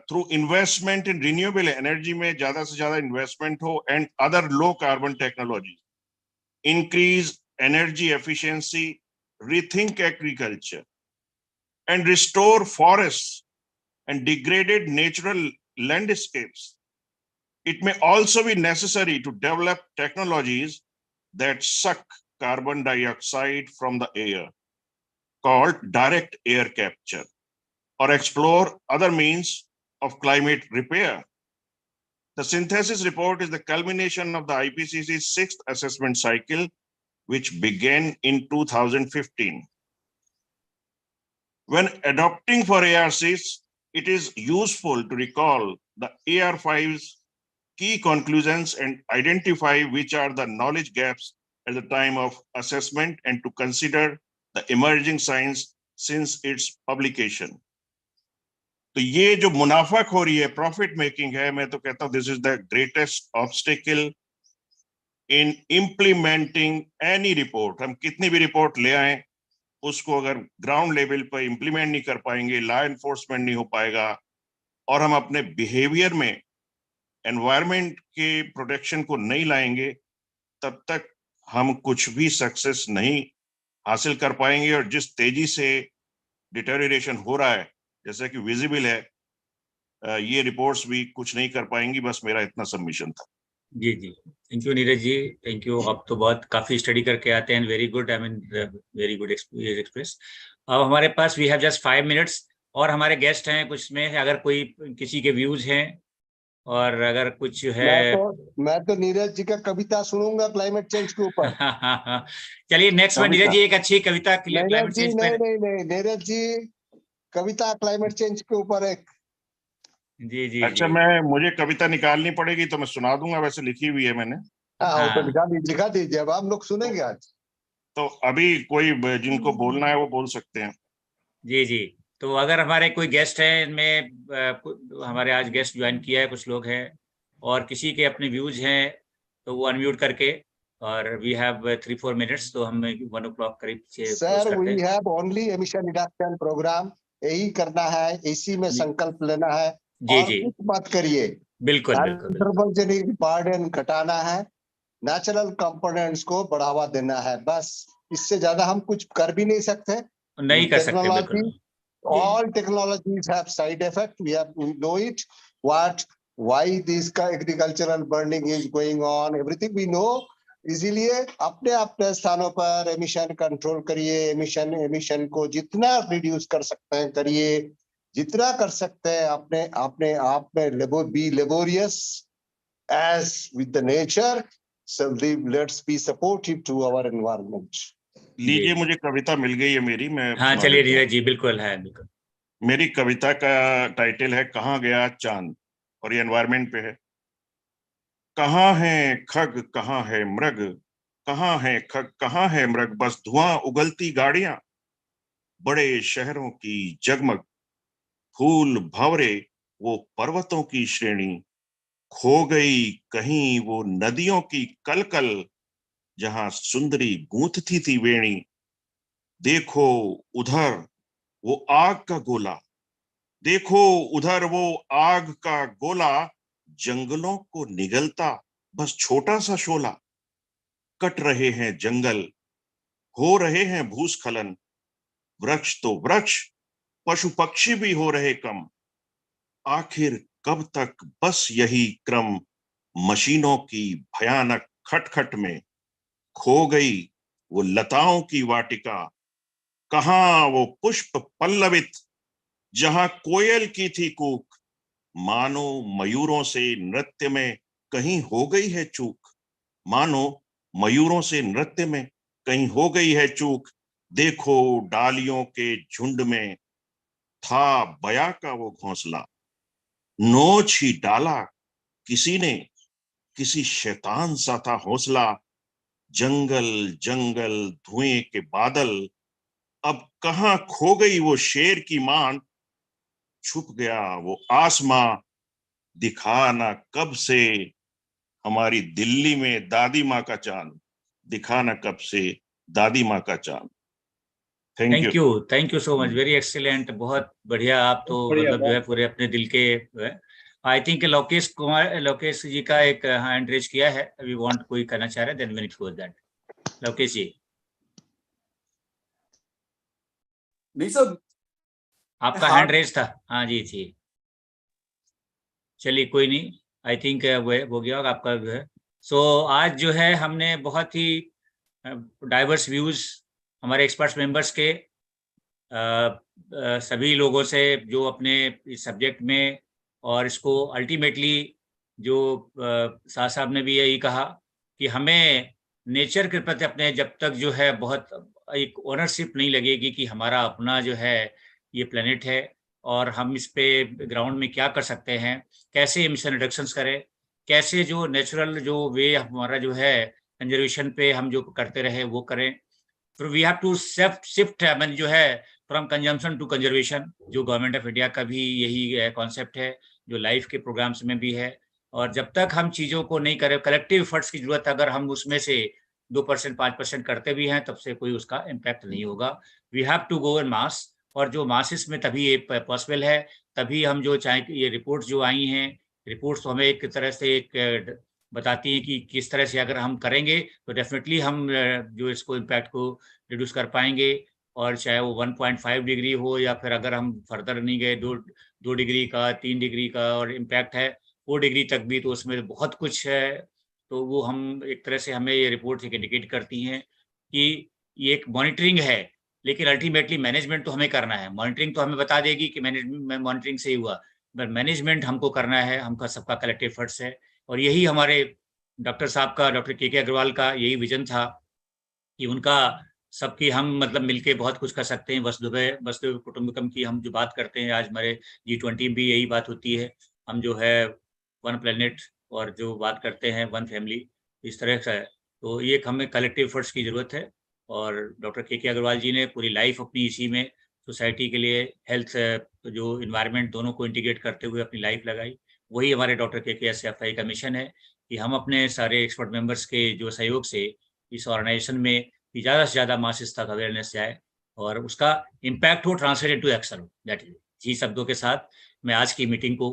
Through investment in renewable energy में ज्यादा से ज्यादा इन्वेस्टमेंट हो and other low carbon technology, increase energy efficiency, rethink agriculture, and restore forests and degraded natural landscapes. It may also be necessary to develop technologies that suck carbon dioxide from the air, called direct air capture, or explore other means of climate repair. The synthesis report is the culmination of the IPCC's 6th assessment cycle, which began in 2015. When adopting for AR6, it is useful to recall the AR5's key conclusions and identify which are the knowledge gaps at the time of assessment and to consider the emerging science since its publication. तो ये जो मुनाफाखोरी है, profit making है, मैं तो कहता हूँ this is the greatest obstacle in implementing any report. हम कितनी भी रिपोर्ट ले आए, उसको अगर ग्राउंड लेवल पर इम्प्लीमेंट नहीं कर पाएंगे, लॉ एनफोर्समेंट नहीं हो पाएगा, और हम अपने बिहेवियर में एनवायरनमेंट के प्रोटेक्शन को नहीं लाएंगे, तब तक हम कुछ भी सक्सेस नहीं हासिल कर पाएंगे। और जिस तेजी से डिटेरियोरेशन हो रहा है, जैसा कि विजिबल है, ये रिपोर्ट्स भी कुछ नहीं कर पाएंगी। बस मेरा इतना सबमिशन था। जी जी, thank you Neeraj ji, thank you. आप तो बहुत काफी स्टडी करके आते हैं, very good, I mean very good express. अब हमारे पास वी हैव जस्ट 5 मिनट्स और हमारे गेस्ट हैं कुछ में, अगर कोई किसी के व्यूज हैं और अगर कुछ है। मैं तो नीरज जी का कविता सुनूंगा क्लाइमेट चेंज के ऊपर। चलिए नेक्स्ट में नीरज जी एक अच्छी कविता क्लाइमेट चेंज पे। नहीं नीरज जी, कविता क्लाइमेट चेंज के ऊपर एक। जी जी अच्छा जी। मुझे कविता निकालनी पड़ेगी तो मैं सुना दूंगा, वैसे लिखी हुई है मैंने। हाँ, तो दिखा दीजिए, अब हम लोग सुनेंगे आज। तो अभी कोई जिनको बोलना है वो बोल सकते हैं। जी जी, तो अगर हमारे कोई गेस्ट हैं, इनमें हमारे आज गेस्ट ज्वाइन किया है, कुछ लोग हैं और किसी के अपने व्यूज हैं तो वो अनम्यूट करके, और वी हैव 3-4 मिनट्स, तो हम 1 o'clock करीब से sir we have only emission reduction program, यही करना है, इसी में संकल्प लेना है। जी जी, कुछ मत करिए, बिल्कुल बिल्कुल, बर्डन घटाना है, नेचुरल कंपोनेंट्स को बढ़ावा देना है, बस इससे ज्यादा हम कुछ कर भी नहीं सकते। नहीं कर सकते, बिल्कुल। All technologies have side effect. We know it. Why this agricultural burning is going on? Everything we know. इसीलिए अपने अपने स्थानों पर एमिशन कंट्रोल करिए, एमिशन को जितना रिड्यूस कर सकते हैं करिए, जितना कर सकते हैं अपने आप में be laborious as with the nature. So let's be supportive to our environment. लीजिए, मुझे कविता मिल गई है मेरी, मैं। हाँ चलिए नीरज जी, बिल्कुल है, बिल्कुल। मेरी कविता का टाइटल है कहाँ गया चांद, और ये एनवायरमेंट पे है। कहाँ है खग, कहाँ है मृग, कहाँ है खग, कहाँ है मृग, बस धुआं उगलती गाड़ियां, बड़े शहरों की जगमग, फूल भंवरे वो पर्वतों की श्रेणी, खो गई कहीं वो नदियों की कलकल, जहां सुंदरी गूंथती थी वेणी। देखो उधर वो आग का गोला, देखो उधर वो आग का गोला, जंगलों को निगलता बस छोटा सा शोला। कट रहे हैं जंगल, हो रहे हैं भूस्खलन, वृक्ष तो वृक्ष, पशु पक्षी भी हो रहे कम। आखिर कब तक बस यही क्रम, मशीनों की भयानक खटखट में खो गई वो लताओं की वाटिका। कहाँ वो पुष्प पल्लवित, जहां कोयल की थी कूक, मानो मयूरों से नृत्य में कहीं हो गई है चूक। मानो मयूरों से नृत्य में कहीं हो गई है चूक। देखो डालियों के झुंड में था बया का वो घोंसला, नोच ही डाला किसी ने, किसी शैतान सा था हौसला। जंगल जंगल धुएं के बादल, अब कहाँ खो गई वो शेर की मान। छुप गया वो आसमां, दिखा ना कब से हमारी दिल्ली में दादी माँ का चांद, दिखा ना कब से दादी माँ का चांद। Thank you. Thank you so much, very excellent, बहुत बढ़िया। आप तो मतलब जो है पूरे अपने दिल के आई थिंक लोकेश जी का एक हैंड रेज किया है, वी वांट कोई करना चाह रहे, then we need to that. Lokesh ji, नहीं सर, आपका हाँ। हैंड रेज था। हाँ जी जी, चलिए कोई नहीं, आई थिंक वो हो गया होगा आपका जो है। सो आज जो है हमने बहुत ही डाइवर्स व्यूज हमारे एक्सपर्ट्स मेंबर्स के सभी लोगों से जो अपने इस सब्जेक्ट में, और इसको अल्टीमेटली जो शाह साहब ने भी यही कहा कि हमें नेचर के प्रति अपने जब तक जो है बहुत एक ओनरशिप नहीं लगेगी कि हमारा अपना जो है ये प्लेनेट है और हम इस पे ग्राउंड में क्या कर सकते हैं, कैसे एमिशन रिडक्शंस करें, कैसे जो नेचुरल जो वे हमारा जो है कंजर्वेशन पे हम जो करते रहे वो करें। फिर वी हैव टू शिफ्ट जो है फ्रॉम कंजम्पशन टू कंजर्वेशन, जो गवर्नमेंट ऑफ इंडिया का भी यही कॉन्सेप्ट है, जो लाइफ के प्रोग्राम्स में भी है। और जब तक हम चीज़ों को नहीं करें, कलेक्टिव एफर्ट्स की जरूरत है, अगर हम उसमें से 2% 5% करते भी हैं तब से कोई उसका इम्पैक्ट नहीं होगा। वी हैव टू गो इन मास, और जो मासेस में तभी ये पॉसिबल है, तभी हम जो चाहे ये रिपोर्ट्स जो आई हैं, रिपोर्ट्स तो हमें एक तरह से एक बताती हैं कि किस तरह से अगर हम करेंगे तो डेफिनेटली हम जो इसको इम्पैक्ट को रिड्यूस कर पाएंगे। और चाहे वो 1.5 डिग्री हो या फिर अगर हम फर्दर नहीं गए 2 डिग्री का, 3 डिग्री का और इम्पैक्ट है 4 डिग्री तक भी, तो उसमें बहुत कुछ है। तो वो हम एक तरह से हमें ये रिपोर्ट एक इंडिकेट करती हैं कि ये एक मॉनिटरिंग है, लेकिन अल्टीमेटली मैनेजमेंट तो हमें करना है। मॉनिटरिंग तो हमें बता देगी कि मैनेजमेंट मॉनिटरिंग से ही हुआ, बट मैनेजमेंट हमको करना है, हमका सबका कलेक्टिव एफर्ट्स है। और यही हमारे डॉक्टर साहब का, डॉक्टर के अग्रवाल का यही विजन था कि उनका सबकी हम मतलब मिलके बहुत कुछ कर सकते हैं। वसुधैव कुटुंबकम की हम जो बात करते हैं, आज हमारे G20 भी यही बात होती है, हम जो है वन प्लेनेट और जो बात करते हैं वन फैमिली, इस तरह से है। तो ये एक हमें कलेक्टिव एफर्ट्स की ज़रूरत है। और डॉक्टर के अग्रवाल जी ने पूरी लाइफ अपनी इसी में सोसाइटी के लिए, हेल्थ जो इन्वायरमेंट, दोनों को इंटीग्रेट करते हुए अपनी लाइफ लगाई। वही हमारे डॉक्टर के SFI का मिशन है कि हम अपने सारे एक्सपर्ट मेंबर्स के जो सहयोग से इस ऑर्गेनाइजेशन में कि ज़्यादा से ज़्यादा मासेस तक अवेयरनेस जाए और उसका इम्पैक्ट हो, ट्रांसलेट टू एक्शन हो। दैट इज, जी शब्दों के साथ मैं आज की मीटिंग को